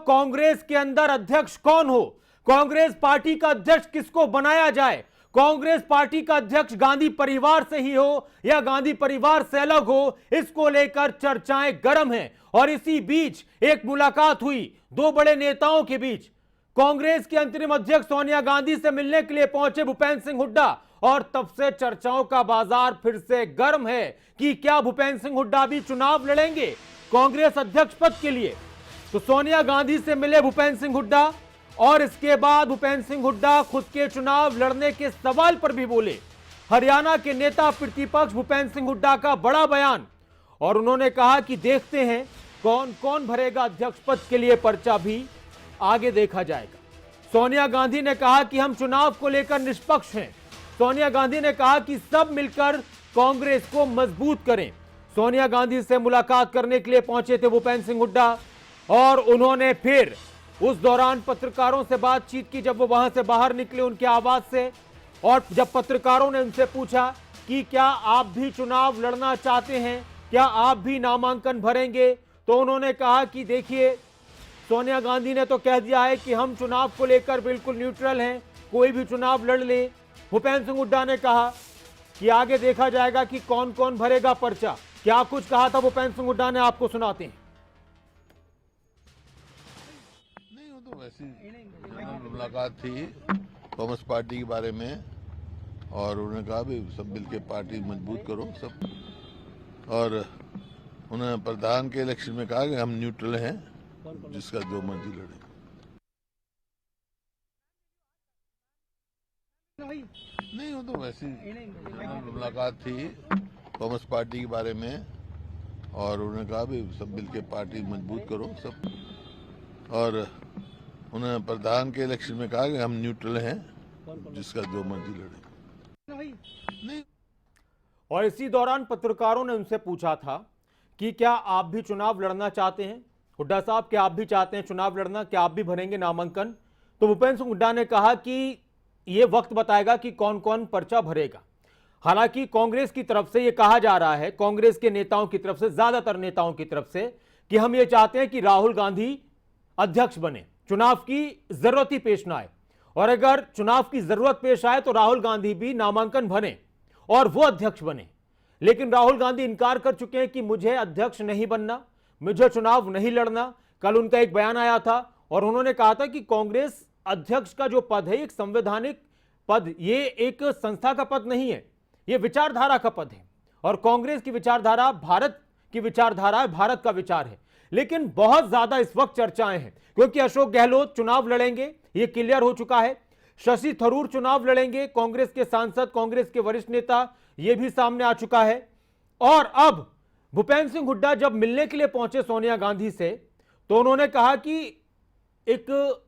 कांग्रेस के अंदर अध्यक्ष कौन हो, कांग्रेस पार्टी का अध्यक्ष किसको बनाया जाए, कांग्रेस पार्टी का अध्यक्ष गांधी परिवार से ही हो या गांधी परिवार से अलग हो, इसको लेकर चर्चाएं गर्म हैं। और इसी बीच एक मुलाकात हुई दो बड़े नेताओं के बीच। कांग्रेस के अंतरिम अध्यक्ष सोनिया गांधी से मिलने के लिए पहुंचे भूपेंद्र सिंह हुड्डा, और तब से चर्चाओं का बाजार फिर से गर्म है कि क्या भूपेंद्र सिंह हुड्डा भी चुनाव लड़ेंगे कांग्रेस अध्यक्ष पद के लिए। तो सोनिया गांधी से मिले भूपेंद्र सिंह हुड्डा, और इसके बाद भूपेंद्र सिंह हुड्डा खुद के चुनाव लड़ने के सवाल पर भी बोले। हरियाणा के नेता प्रतिपक्ष भूपेंद्र सिंह हुड्डा का बड़ा बयान, और उन्होंने कहा कि देखते हैं कौन कौन भरेगा अध्यक्ष पद के लिए पर्चा, भी आगे देखा जाएगा। सोनिया गांधी ने कहा कि हम चुनाव को लेकर निष्पक्ष हैं। सोनिया गांधी ने कहा कि सब मिलकर कांग्रेस को मजबूत करें। सोनिया गांधी से मुलाकात करने के लिए पहुंचे थे भूपेंद्र सिंह हुड्डा, और उन्होंने फिर उस दौरान पत्रकारों से बातचीत की जब वो वहां से बाहर निकले उनके आवास से। और जब पत्रकारों ने उनसे पूछा कि क्या आप भी चुनाव लड़ना चाहते हैं, क्या आप भी नामांकन भरेंगे, तो उन्होंने कहा कि देखिए, सोनिया गांधी ने तो कह दिया है कि हम चुनाव को लेकर बिल्कुल न्यूट्रल हैं, कोई भी चुनाव लड़ ले। भूपेंद्र सिंह हुड्डा ने कहा कि आगे देखा जाएगा कि कौन कौन भरेगा पर्चा। क्या कुछ कहा था भूपेंद्र सिंह हुड्डा ने, आपको सुनाते हैं। नहीं, वो तो वैसी मुलाकात थी कॉमर्स पार्टी के बारे में, और उन्होंने कहा भी सब मिलके पार्टी मजबूत करो सब। और उन्होंने प्रधान के इलेक्शन में कहा कि हम न्यूट्रल हैं, जिसका जो मर्जी लड़े। नहीं, वो तो वैसी मुलाकात थी कॉमर्स पार्टी के बारे में, और उन्होंने कहा भी सब मिलके पार्टी मजबूत करो सब। और उन्होंने प्रधान के इलेक्शन में कहा कि हम न्यूट्रल हैं, जिसका जो मर्जी लड़े। नहीं। और इसी दौरान पत्रकारों ने उनसे पूछा था कि क्या आप भी चुनाव लड़ना चाहते हैं, हुड्डा साहब, क्या आप भी चाहते हैं चुनाव लड़ना, क्या आप भी भरेंगे नामांकन। तो भूपेंद्र सिंह हुड्डा ने कहा कि यह वक्त बताएगा कि कौन कौन पर्चा भरेगा। हालांकि कांग्रेस की तरफ से यह कहा जा रहा है, कांग्रेस के नेताओं की तरफ से, ज्यादातर नेताओं की तरफ से, कि हम ये चाहते हैं कि राहुल गांधी अध्यक्ष बने, चुनाव की जरूरत ही पेश ना आए, और अगर चुनाव की जरूरत पेश आए तो राहुल गांधी भी नामांकन भरें और वो अध्यक्ष बने। लेकिन राहुल गांधी इनकार कर चुके हैं कि मुझे अध्यक्ष नहीं बनना, मुझे चुनाव नहीं लड़ना। कल उनका एक बयान आया था और उन्होंने कहा था कि कांग्रेस अध्यक्ष का जो पद है एक संवैधानिक पद, ये एक संस्था का पद नहीं है, ये विचारधारा का पद है, और कांग्रेस की विचारधारा भारत की विचारधारा है, भारत का विचार है। लेकिन बहुत ज्यादा इस वक्त चर्चाएं हैं क्योंकि अशोक गहलोत चुनाव लड़ेंगे, ये क्लियर हो चुका है। शशि थरूर चुनाव लड़ेंगे, कांग्रेस के सांसद, कांग्रेस के वरिष्ठ नेता, यह भी सामने आ चुका है। और अब भूपेंद्र सिंह हुड्डा जब मिलने के लिए पहुंचे सोनिया गांधी से, तो उन्होंने कहा कि एक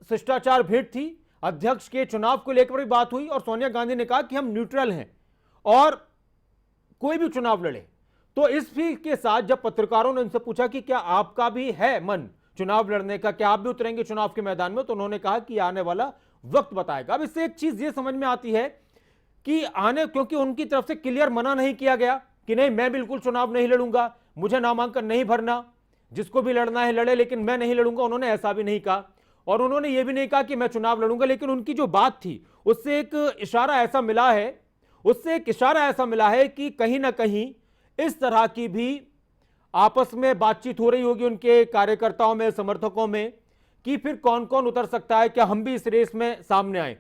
शिष्टाचार भेंट थी, अध्यक्ष के चुनाव को लेकर भी बात हुई, और सोनिया गांधी ने कहा कि हम न्यूट्रल हैं और कोई भी चुनाव लड़े। तो इस भी के साथ जब पत्रकारों ने उनसे पूछा कि क्या आपका भी है मन चुनाव लड़ने का, क्या आप भी उतरेंगे चुनाव के मैदान में, तो उन्होंने कहा कि आने वाला वक्त बताएगा। अब इससे एक चीज ये समझ में आती है कि क्योंकि उनकी तरफ से क्लियर मना नहीं किया गया कि नहीं, मैं बिल्कुल चुनाव नहीं लड़ूंगा, मुझे नामांकन नहीं भरना, जिसको भी लड़ना है लड़े, लेकिन मैं नहीं लड़ूंगा, उन्होंने ऐसा भी नहीं कहा। और उन्होंने यह भी नहीं कहा कि मैं चुनाव लड़ूंगा, लेकिन उनकी जो बात थी उससे एक इशारा ऐसा मिला है कि कहीं ना कहीं इस तरह की भी आपस में बातचीत हो रही होगी उनके कार्यकर्ताओं में, समर्थकों में, कि फिर कौन कौन उतर सकता है, क्या हम भी इस रेस में सामने आए।